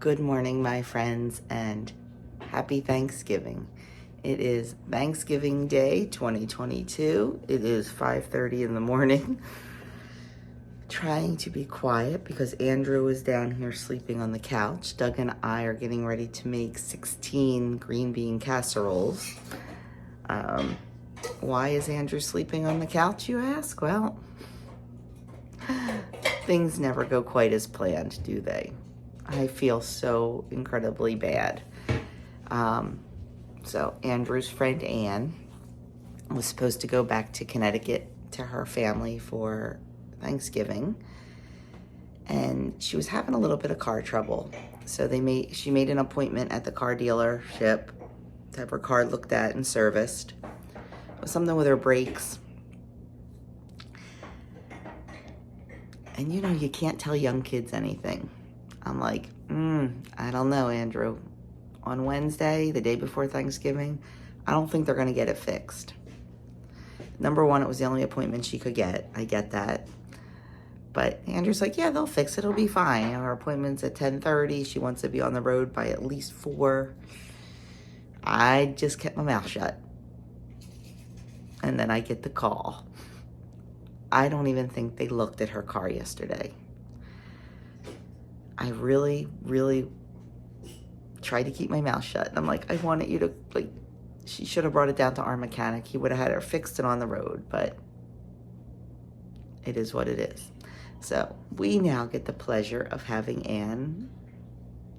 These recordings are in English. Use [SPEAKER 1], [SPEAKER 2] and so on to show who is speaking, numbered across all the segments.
[SPEAKER 1] Good morning, my friends, and happy Thanksgiving. It is Thanksgiving Day 2022. It is 5:30 in the morning. Trying to be quiet because Andrew is down here sleeping on the couch. Doug and I are getting ready to make 16 green bean casseroles. Why is Andrew sleeping on the couch, you ask? Well, things never go quite as planned, do they? I feel so incredibly bad. So Andrew's friend Anne was supposed to go back to Connecticut to her family for Thanksgiving, and she was having a little bit of car trouble. So she made an appointment at the car dealership to have her car looked at and serviced. It was something with her brakes. And you know, you can't tell young kids anything. I'm like, I don't know, Andrew. On Wednesday, the day before Thanksgiving, I don't think they're going to get it fixed. Number one, it was the only appointment she could get. I get that. But Andrew's like, yeah, they'll fix it. It'll be fine. Our appointment's at 10:30. She wants to be on the road by at least 4. I just kept my mouth shut. And then I get the call. I don't even think they looked at her car yesterday. I really, really tried to keep my mouth shut. And I'm like, I wanted you to, she should have brought it down to our mechanic. He would have had her fixed and on the road, but it is what it is. So we now get the pleasure of having Anne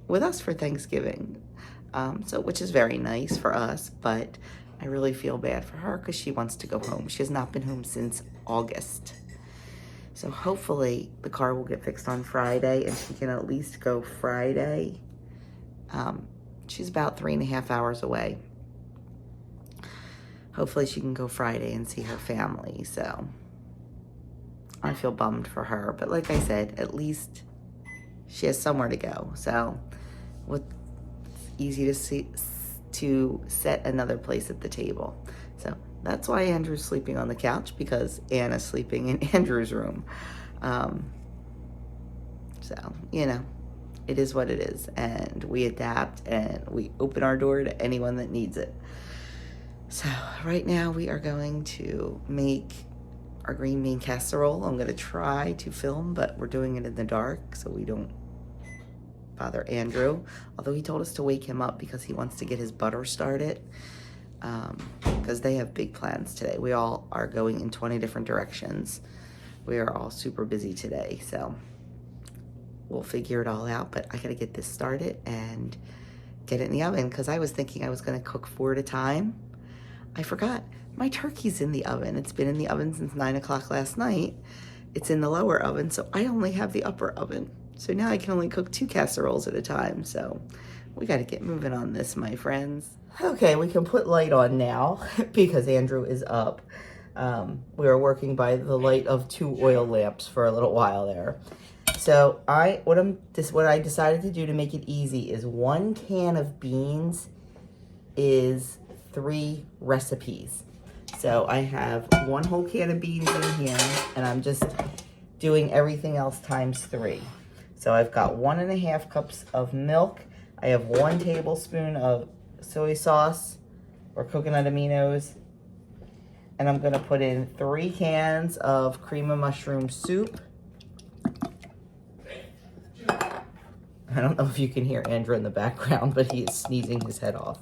[SPEAKER 1] with us for Thanksgiving. Which is very nice for us, but I really feel bad for her because she wants to go home. She has not been home since August. So hopefully the car will get fixed on Friday and she can at least go Friday. She's about 3.5 hours away. Hopefully she can go Friday and see her family. So I feel bummed for her. But like I said, at least she has somewhere to go. So it's easy to set another place at the table. So that's why Andrew's sleeping on the couch, because Anna's sleeping in Andrew's room. So, you know, it is what it is. And we adapt and we open our door to anyone that needs it. So right now we are going to make our green bean casserole. I'm going to try to film, but we're doing it in the dark so we don't bother Andrew. Although he told us to wake him up because he wants to get his butter started. Because they have big plans today. We all are going in 20 different directions. We are all super busy today, so we'll figure it all out. But I gotta get this started and get it in the oven, because I was thinking I was gonna cook 4 at a time. I forgot, my turkey's in the oven. It's been in the oven since 9 o'clock last night. It's in the lower oven, so I only have the upper oven. So now I can only cook 2 casseroles at a time. So we gotta get moving on this, my friends. Okay, we can put light on now because Andrew is up. We were working by the light of 2 oil lamps for a little while there. So what I decided to do to make it easy is 1 can of beans is 3 recipes. So I have 1 whole can of beans in here, and I'm just doing everything else times 3. So I've got 1.5 cups of milk. I have 1 tablespoon of soy sauce or coconut aminos, and I'm gonna put in 3 cans of cream of mushroom soup. I don't know if you can hear Andrew in the background, but he is sneezing his head off.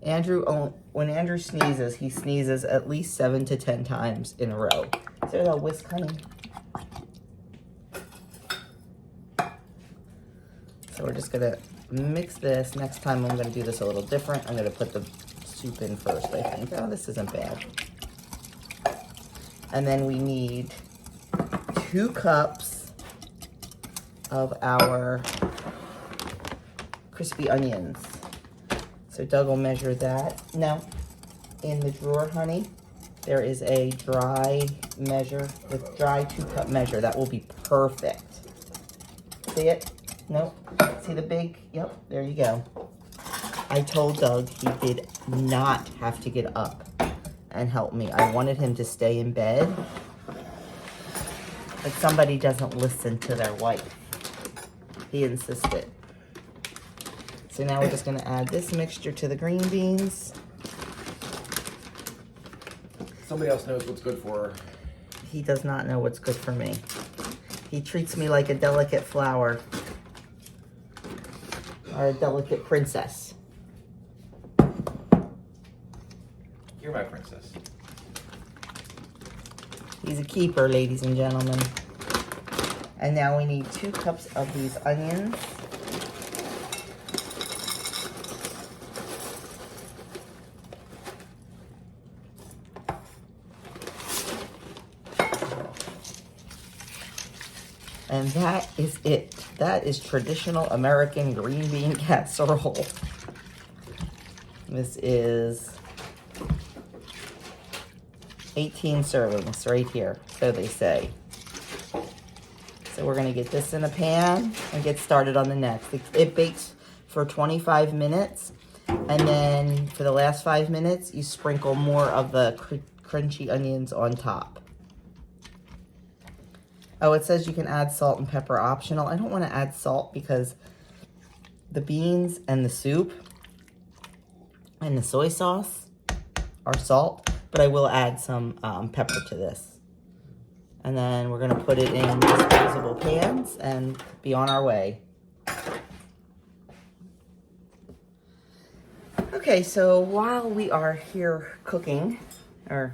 [SPEAKER 1] When Andrew sneezes, he sneezes at least 7 to 10 times in a row. So that whisk, honey. So we're just gonna mix this. Next time I'm gonna do this a little different. I'm gonna put the soup in first, I think. Oh, this isn't bad. And then we need 2 cups of our crispy onions. So Doug will measure that. Now, in the drawer, honey, there is a dry 2-cup measure. That will be perfect. See it? Nope. See the big? Yep, there you go. I told Doug he did not have to get up and help me. I wanted him to stay in bed. But somebody doesn't listen to their wife. He insisted. So now we're just gonna add this mixture to the green beans.
[SPEAKER 2] Somebody else knows what's good for her.
[SPEAKER 1] He does not know what's good for me. He treats me like a delicate flower or a delicate princess.
[SPEAKER 2] You're my princess.
[SPEAKER 1] He's a keeper, ladies and gentlemen. And now we need 2 cups of these onions. And that is it. That is traditional American green bean casserole. This is 18 servings right here, so they say. So we're gonna get this in a pan and get started on the next. It bakes for 25 minutes, and then for the last 5 minutes, you sprinkle more of the crunchy onions on top. Oh, it says you can add salt and pepper optional. I don't want to add salt because the beans and the soup and the soy sauce are salt, but I will add some pepper to this. And then we're going to put it in disposable pans and be on our way. Okay, so while we are here cooking, or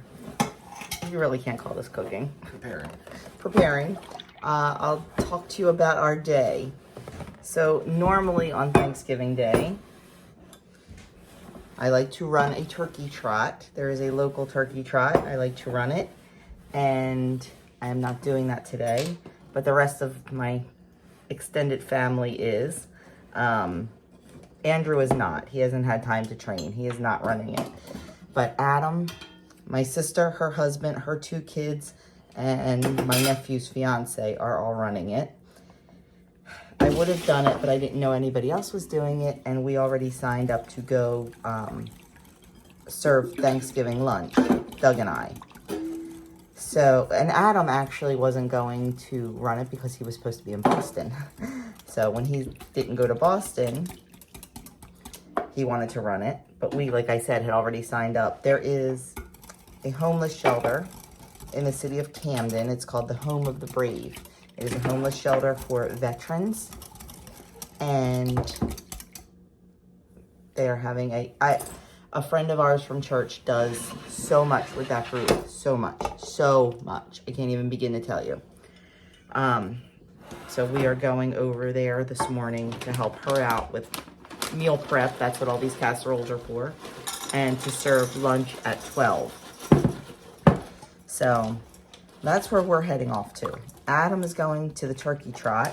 [SPEAKER 1] you really can't call this cooking. Preparing. I'll talk to you about our day. So normally on Thanksgiving Day, I like to run a turkey trot. There is a local turkey trot. I like to run it, and I am not doing that today, but the rest of my extended family is. Andrew is not. He hasn't had time to train. He is not running it. But Adam, my sister, her husband, her 2 kids, and my nephew's fiance are all running it. I would have done it, but I didn't know anybody else was doing it, and we already signed up to go serve Thanksgiving lunch, Doug and I. So, and Adam actually wasn't going to run it because he was supposed to be in Boston. So when he didn't go to Boston, he wanted to run it, but we, like I said, had already signed up. There is a homeless shelter in the city of Camden. It's called the Home of the Brave. It is a homeless shelter for veterans, and they are having a friend of ours from church does so much with that group, so much. I can't even begin to tell you. So we are going over there this morning to help her out with meal prep. That's what all these casseroles are for, and to serve lunch at 12. So that's where we're heading off to. Adam is going to the turkey trot,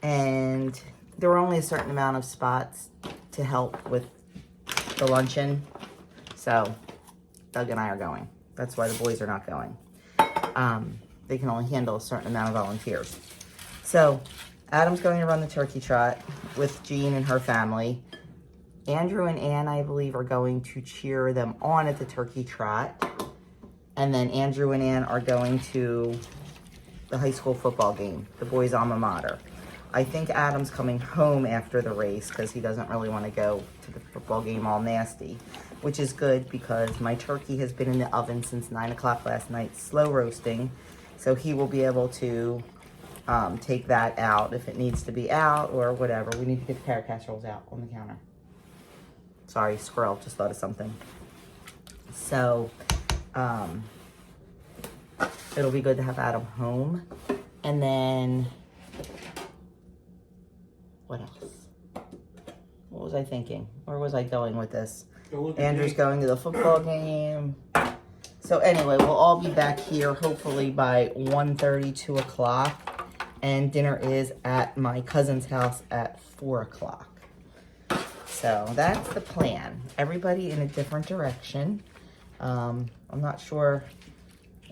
[SPEAKER 1] and there were only a certain amount of spots to help with the luncheon, so Doug and I are going. That's why the boys are not going. They can only handle a certain amount of volunteers. So Adam's going to run the turkey trot with Jean and her family. Andrew and Ann, I believe, are going to cheer them on at the turkey trot. And then Andrew and Ann are going to the high school football game, the boys' alma mater. I think Adam's coming home after the race because he doesn't really want to go to the football game all nasty, which is good because my turkey has been in the oven since 9 o'clock last night, slow roasting. So he will be able to take that out if it needs to be out or whatever. We need to get the carrot casseroles out on the counter. Sorry, squirrel, just thought of something. So, it'll be good to have Adam home. And then, what else? What was I thinking? Where was I going with this? Andrew's going to the football game. So anyway, we'll all be back here hopefully by 1:30, 2 o'clock. And dinner is at my cousin's house at 4 o'clock. So that's the plan. Everybody in a different direction. I'm not sure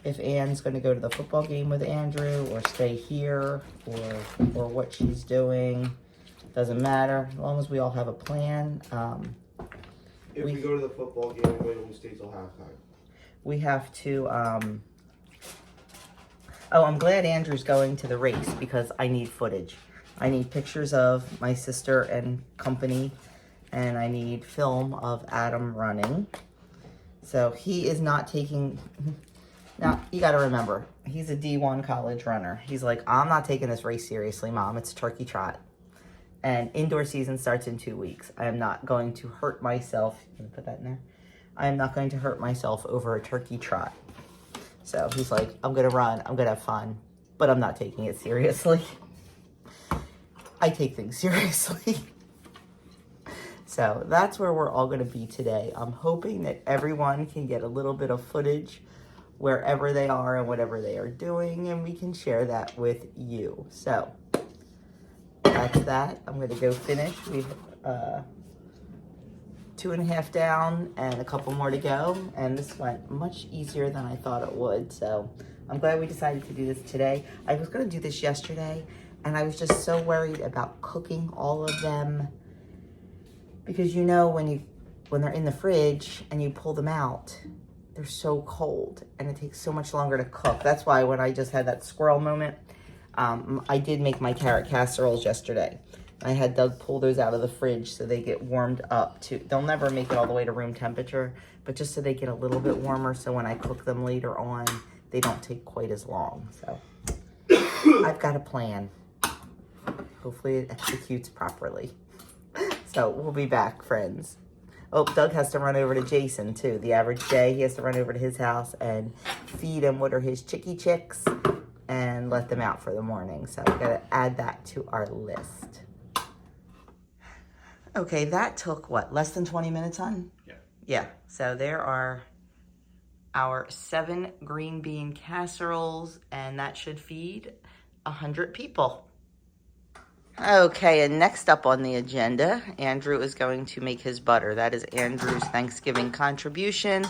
[SPEAKER 1] if Anne's going to go to the football game with Andrew or stay here or what she's doing. Doesn't matter, as long as we all have a plan.
[SPEAKER 3] If we go to the football game, everybody only stays till halftime.
[SPEAKER 1] We have to, oh, I'm glad Andrew's going to the race because I need footage. I need pictures of my sister and company, and I need film of Adam running. So he is not taking, now you gotta remember, he's a D1 college runner. He's like, I'm not taking this race seriously, Mom, it's a turkey trot. And indoor season starts in 2 weeks. I am not going to hurt myself, can I put that in there? I am not going to hurt myself over a turkey trot. So he's like, I'm gonna run, I'm gonna have fun, but I'm not taking it seriously. I take things seriously. So that's where we're all gonna be today. I'm hoping that everyone can get a little bit of footage wherever they are and whatever they are doing, and we can share that with you. So that's that. I'm gonna go finish. We've 2.5 down and a couple more to go, and this went much easier than I thought it would. So I'm glad we decided to do this today. I was gonna do this yesterday, and I was just so worried about cooking all of them, because you know when they're in the fridge and you pull them out, they're so cold and it takes so much longer to cook. That's why when I just had that squirrel moment, I did make my carrot casseroles yesterday. I had Doug pull those out of the fridge so they get warmed up too. They'll never make it all the way to room temperature, but just so they get a little bit warmer, so when I cook them later on, they don't take quite as long. So I've got a plan. Hopefully it executes properly. So we'll be back, friends. Oh, Doug has to run over to Jason too. The average day, he has to run over to his house and feed him what are his chickie chicks and let them out for the morning. So we gotta add that to our list. Okay, that took what, less than 20 minutes, hon?
[SPEAKER 2] Yeah.
[SPEAKER 1] Yeah, so there are our 7 green bean casseroles, and that should feed 100 people. Okay, and next up on the agenda, Andrew is going to make his butter. That is Andrew's Thanksgiving contribution,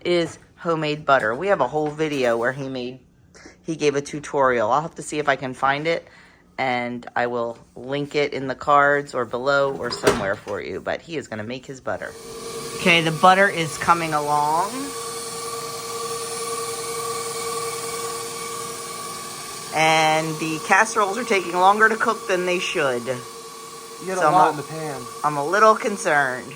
[SPEAKER 1] is homemade butter. We have a whole video where he gave a tutorial. I'll have to see if I can find it, and I will link it in the cards or below or somewhere for you, but he is gonna make his butter. Okay, the butter is coming along. And the casseroles are taking longer to cook than they should.
[SPEAKER 3] You get a lot in the pan.
[SPEAKER 1] I'm a little concerned.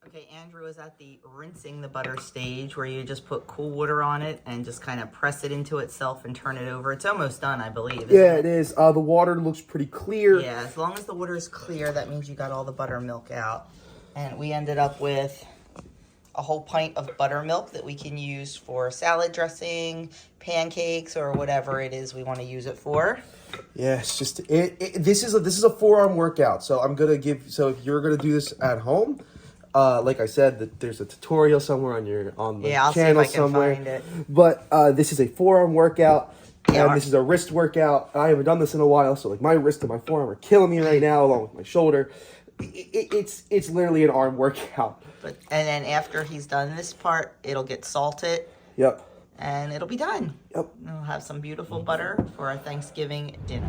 [SPEAKER 1] Okay, Andrew is at the rinsing the butter stage where you just put cool water on it and just kind of press it into itself and turn it over. It's almost done, I believe.
[SPEAKER 3] Yeah, it is. The water looks pretty clear.
[SPEAKER 1] Yeah, as long as the water is clear, that means you got all the buttermilk out. And we ended up with a whole pint of buttermilk that we can use for salad dressing, pancakes, or whatever it is we want to use it for.
[SPEAKER 3] Yeah, it's just this is a forearm workout. So I'm gonna so if you're gonna do this at home, like I said, there's a tutorial somewhere on the
[SPEAKER 1] I'll
[SPEAKER 3] channel
[SPEAKER 1] see if I can
[SPEAKER 3] somewhere.
[SPEAKER 1] find it.
[SPEAKER 3] But this is a forearm workout,
[SPEAKER 1] Yeah.
[SPEAKER 3] and this is a wrist workout. I haven't done this in a while, so like my wrist and my forearm are killing me right now, along with my shoulder. It's literally an arm workout.
[SPEAKER 1] And then after he's done this part, it'll get salted.
[SPEAKER 3] Yep.
[SPEAKER 1] And it'll be done.
[SPEAKER 3] Yep.
[SPEAKER 1] We'll have some beautiful butter for our Thanksgiving dinner.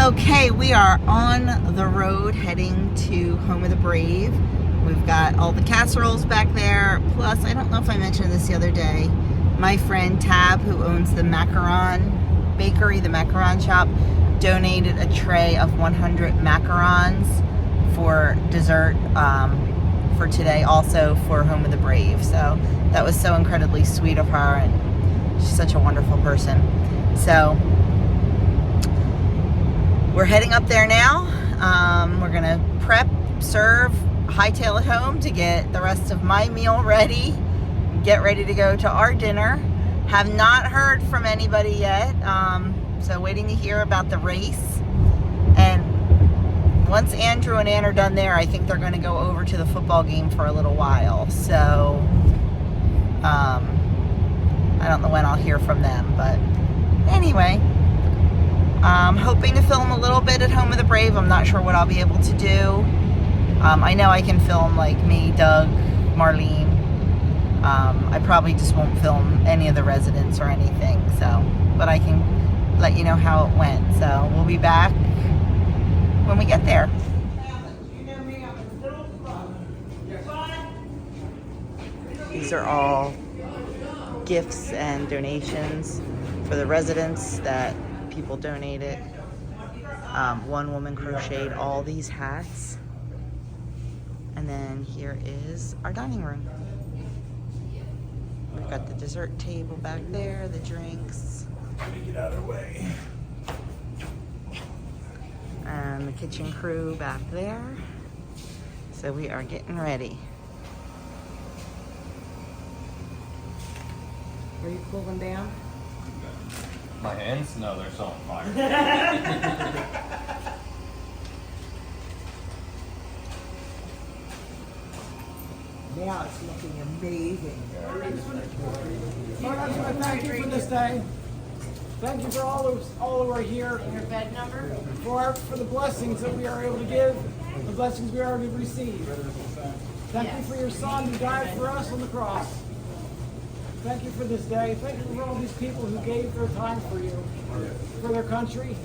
[SPEAKER 1] Okay, we are on the road heading to Home of the Brave. We've got all the casseroles back there. Plus, I don't know if I mentioned this the other day, my friend Tab, who owns the macaron bakery, the macaron shop, donated a tray of 100 macarons for dessert for today, also for Home of the Brave. So that was so incredibly sweet of her, and she's such a wonderful person. So we're heading up there now. We're gonna prep, serve, hightail it home to get the rest of my meal ready, get ready to go to our dinner. Have not heard from anybody yet, so waiting to hear about the race. And once Andrew and Ann are done there, I think they're going to go over to the football game for a little while. So, I don't know when I'll hear from them. But anyway, I'm hoping to film a little bit at Home of the Brave. I'm not sure what I'll be able to do. I know I can film like me, Doug, Marlene. I probably just won't film any of the residents or anything. So, but I can let you know how it went. So we'll be back when we get there. These are all gifts and donations for the residents that people donated. One woman crocheted all these hats. And then here is our dining room. We've got the dessert table back there, the drinks.
[SPEAKER 2] Let me get out of the way.
[SPEAKER 1] And the kitchen crew back there. So we are getting ready. Are you cooling down?
[SPEAKER 2] My hands? No, they're still on fire.
[SPEAKER 4] Now it's looking amazing.
[SPEAKER 5] Lord, I just want to thank you for this day. Thank you for all who are here.
[SPEAKER 6] Your bed number?
[SPEAKER 5] For the blessings that we are able to give, the blessings we are able to receive. Thank you for your son who died for us on the cross. Thank you for this day. Thank you for all these people who gave their time for you, for their country,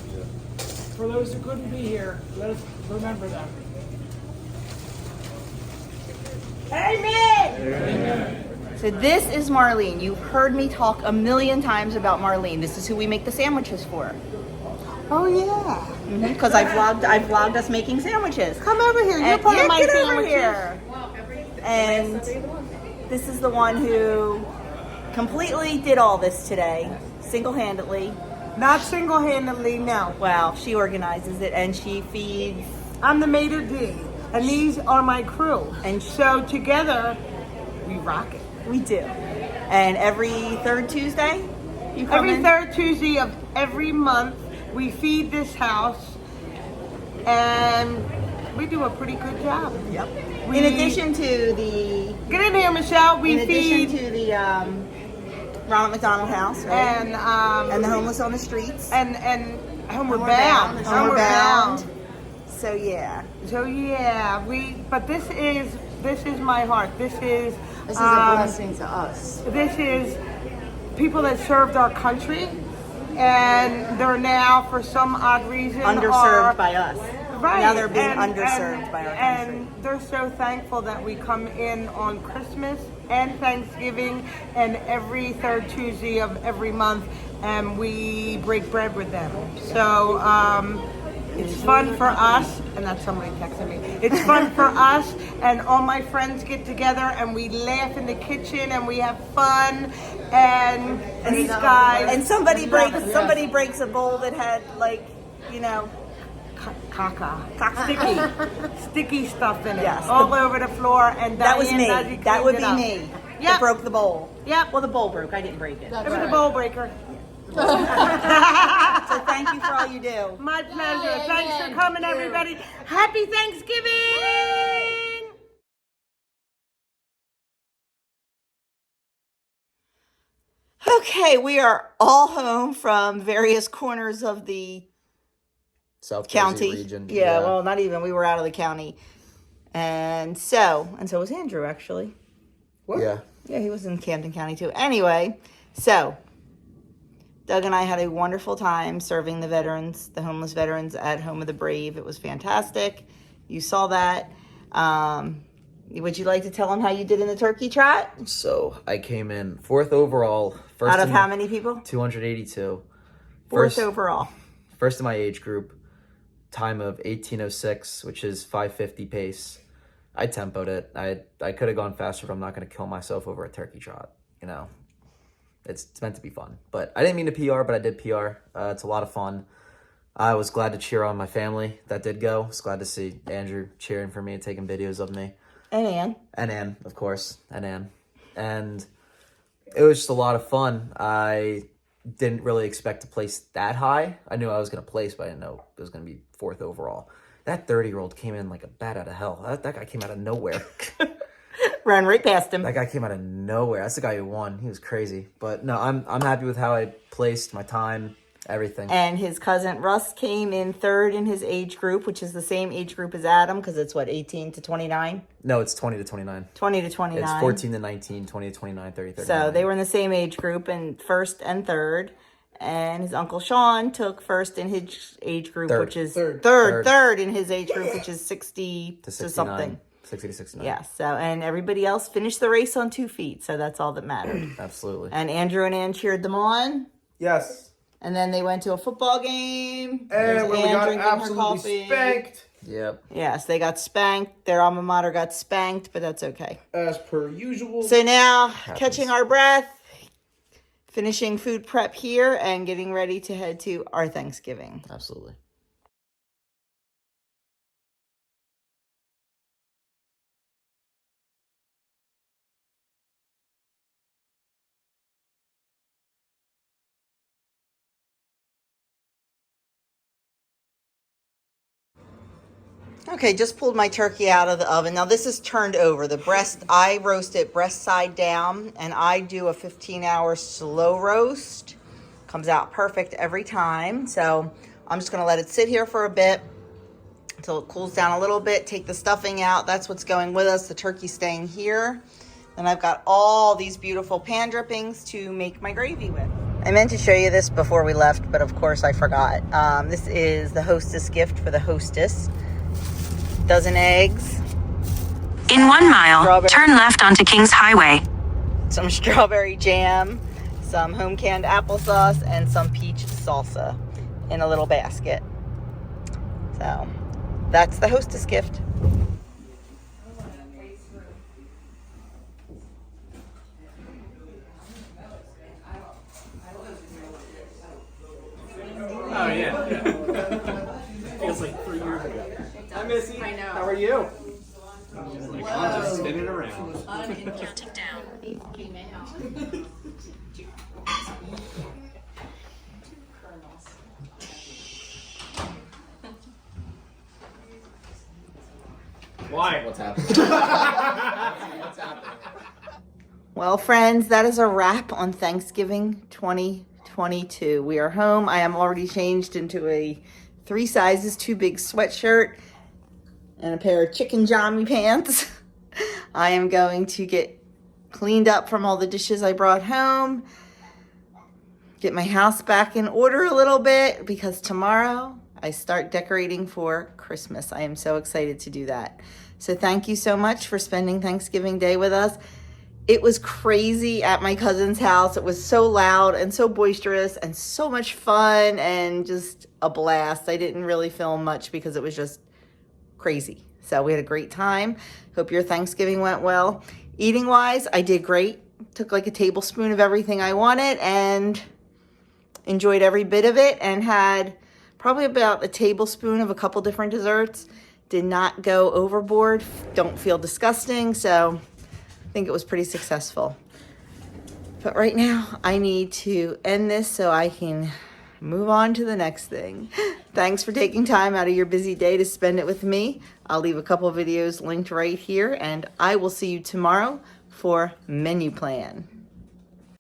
[SPEAKER 5] for those who couldn't be here. Let us remember them.
[SPEAKER 6] Amen!
[SPEAKER 1] So this is Marlene. You've heard me talk a million times about Marlene. This is who we make the sandwiches for.
[SPEAKER 4] Oh yeah.
[SPEAKER 1] Because I vlogged us making sandwiches.
[SPEAKER 4] Come over here. You're
[SPEAKER 1] And
[SPEAKER 4] part of my
[SPEAKER 1] get over
[SPEAKER 4] sandwiches.
[SPEAKER 1] here. And this is the one who completely did all this today, single-handedly.
[SPEAKER 4] Not single-handedly, no.
[SPEAKER 1] Well, she organizes it and she feeds.
[SPEAKER 4] I'm the maitre d', and these are my crew.
[SPEAKER 1] And
[SPEAKER 4] So together, we rock it.
[SPEAKER 1] We do. And every third Tuesday, you come
[SPEAKER 4] Every
[SPEAKER 1] in?
[SPEAKER 4] third Tuesday of every month, we feed this house, and we do a pretty good job.
[SPEAKER 1] Yep.
[SPEAKER 4] We-
[SPEAKER 1] In addition to the,
[SPEAKER 4] Get in here, Michelle. We
[SPEAKER 1] in addition
[SPEAKER 4] feed
[SPEAKER 1] to the Ronald McDonald House, right?
[SPEAKER 4] and
[SPEAKER 1] the homeless on the streets.
[SPEAKER 4] and Homeward
[SPEAKER 1] Homeward
[SPEAKER 4] Bound.
[SPEAKER 1] Homeward Bound. So yeah.
[SPEAKER 4] So yeah, but this is my heart. This is
[SPEAKER 6] This is a blessing to us.
[SPEAKER 4] This is people that served our country, and they're now, for some odd reason,
[SPEAKER 1] Underserved by us.
[SPEAKER 4] Right.
[SPEAKER 1] Now they're being
[SPEAKER 4] and-
[SPEAKER 1] underserved by our country.
[SPEAKER 4] And they're so thankful that we come in on Christmas and Thanksgiving and every third Tuesday of every month, and we break bread with them. So it's fun for us, and that's somebody texting me. It's fun for us, and all my friends get together, and we laugh in the kitchen, and we have fun, and these guys.
[SPEAKER 1] And somebody breaks a bowl that had, like, you know,
[SPEAKER 4] sticky stuff in it,
[SPEAKER 1] Yes,
[SPEAKER 4] all over the floor. And
[SPEAKER 1] that was
[SPEAKER 4] Diane
[SPEAKER 1] me.
[SPEAKER 4] Nudgy
[SPEAKER 1] That would be
[SPEAKER 4] cleaned it up.
[SPEAKER 1] me.
[SPEAKER 4] Yep.
[SPEAKER 1] That broke the bowl.
[SPEAKER 4] Yep.
[SPEAKER 1] Well, the bowl broke. I didn't break it.
[SPEAKER 4] It was a bowl breaker.
[SPEAKER 1] So thank you for all you do.
[SPEAKER 4] My pleasure. Thanks for coming, everybody. Happy Thanksgiving!
[SPEAKER 1] Okay, we are all home from various corners of the
[SPEAKER 3] South
[SPEAKER 1] county
[SPEAKER 3] Jersey region.
[SPEAKER 1] Yeah, well, not even. We were out of the county, and so was Andrew, actually.
[SPEAKER 3] Yeah.
[SPEAKER 1] Yeah, he was in Camden County too. Anyway, so Doug and I had a wonderful time serving the veterans, the homeless veterans, at Home of the Brave. It was fantastic. You saw that. Would you like to tell them how you did in the turkey trot?
[SPEAKER 7] So I came in fourth overall. First
[SPEAKER 1] Out of
[SPEAKER 7] in
[SPEAKER 1] how many people?
[SPEAKER 7] 282.
[SPEAKER 1] Fourth overall.
[SPEAKER 7] First in my age group. Time of 18:06, which is 5:50 pace. I tempoed it. I could have gone faster, but I'm not going to kill myself over a turkey trot. You know, it's meant to be fun. But I didn't mean to PR, but I did PR. It's a lot of fun. I was glad to cheer on my family that did go. I was glad to see Andrew cheering for me and taking videos of me.
[SPEAKER 1] And Ann.
[SPEAKER 7] And Ann, of course. And Ann. And it was just a lot of fun. I didn't really expect to place that high. I knew I was going to place, but I didn't know it was going to be fourth overall. That 30-year-old came in like a bat out of hell. That guy came out of nowhere.
[SPEAKER 1] Ran right past him.
[SPEAKER 7] That guy came out of nowhere. That's the guy who won. He was crazy. But no, I'm happy with how I placed, my time, everything.
[SPEAKER 1] And his cousin Russ came in third in his age group, which is the same age group as Adam, because it's 18 to 29?
[SPEAKER 7] No, it's 20 to 29.
[SPEAKER 1] 20 to 29.
[SPEAKER 7] It's 14 to 19, 20 to 29, 30 to 39.
[SPEAKER 1] So they were in the same age group, and first and third. And his uncle Sean took first in his age group,
[SPEAKER 7] Third.
[SPEAKER 1] which is
[SPEAKER 3] Third.
[SPEAKER 1] third in his age group, which is 60
[SPEAKER 7] to
[SPEAKER 1] to
[SPEAKER 7] 69.
[SPEAKER 1] something.
[SPEAKER 7] 60 to 69.
[SPEAKER 1] Yeah. So, and everybody else finished the race on 2 feet. So that's all that mattered.
[SPEAKER 7] Absolutely.
[SPEAKER 1] And Andrew and Ann cheered them on.
[SPEAKER 3] Yes.
[SPEAKER 1] And then they went to a football game.
[SPEAKER 3] And
[SPEAKER 1] There's
[SPEAKER 3] where we
[SPEAKER 1] Ann
[SPEAKER 3] got
[SPEAKER 1] drinking her
[SPEAKER 3] absolutely
[SPEAKER 1] coffee.
[SPEAKER 3] spanked,
[SPEAKER 7] Yep.
[SPEAKER 1] Yes, they got spanked. Their alma mater got spanked, but that's okay.
[SPEAKER 3] as per usual.
[SPEAKER 1] So now, catching our breath, finishing food prep here, and getting ready to head to our Thanksgiving.
[SPEAKER 7] Absolutely.
[SPEAKER 1] Okay, just pulled my turkey out of the oven. Now this is turned over. The breast, I roast it breast side down, and I do a 15-hour slow roast. Comes out perfect every time. So I'm just gonna let it sit here for a bit until it cools down a little bit. Take the stuffing out. That's what's going with us. The turkey's staying here. And I've got all these beautiful pan drippings to make my gravy with. I meant to show you this before we left, but of course I forgot. This is the hostess gift for the hostess. Dozen eggs.
[SPEAKER 8] In 1 mile,
[SPEAKER 1] Strawberry.
[SPEAKER 8] turn left onto Kings Highway.
[SPEAKER 1] Some strawberry jam, some home canned applesauce, and some peach salsa in a little basket. So that's the hostess gift.
[SPEAKER 5] Oh, yeah. Feels like 3 years ago. Hi, Missy. I know. How are you?
[SPEAKER 2] Like, I'm just spinning around.
[SPEAKER 8] Counting down.
[SPEAKER 5] Why?
[SPEAKER 7] What's happening? What's happening?
[SPEAKER 1] Well, friends, that is a wrap on Thanksgiving 2022. We are home. I am already changed into a 3 sizes too big sweatshirt and a pair of chicken jammy pants. I am going to get cleaned up from all the dishes I brought home, get my house back in order a little bit, because tomorrow I start decorating for Christmas. I am so excited to do that. So thank you so much for spending Thanksgiving Day with us. It was crazy at my cousin's house. It was so loud and so boisterous and so much fun and just a blast. I didn't really film much because it was just crazy. So we had a great time. Hope your Thanksgiving went well. Eating wise, I did great. Took like a tablespoon of everything I wanted and enjoyed every bit of it, and had probably about a tablespoon of a couple different desserts. Did not go overboard. Don't feel disgusting. So I think it was pretty successful. But right now I need to end this so I can move on to the next thing. Thanks for taking time out of your busy day to spend it with me. I'll leave a couple of videos linked right here, and I will see you tomorrow for menu plan.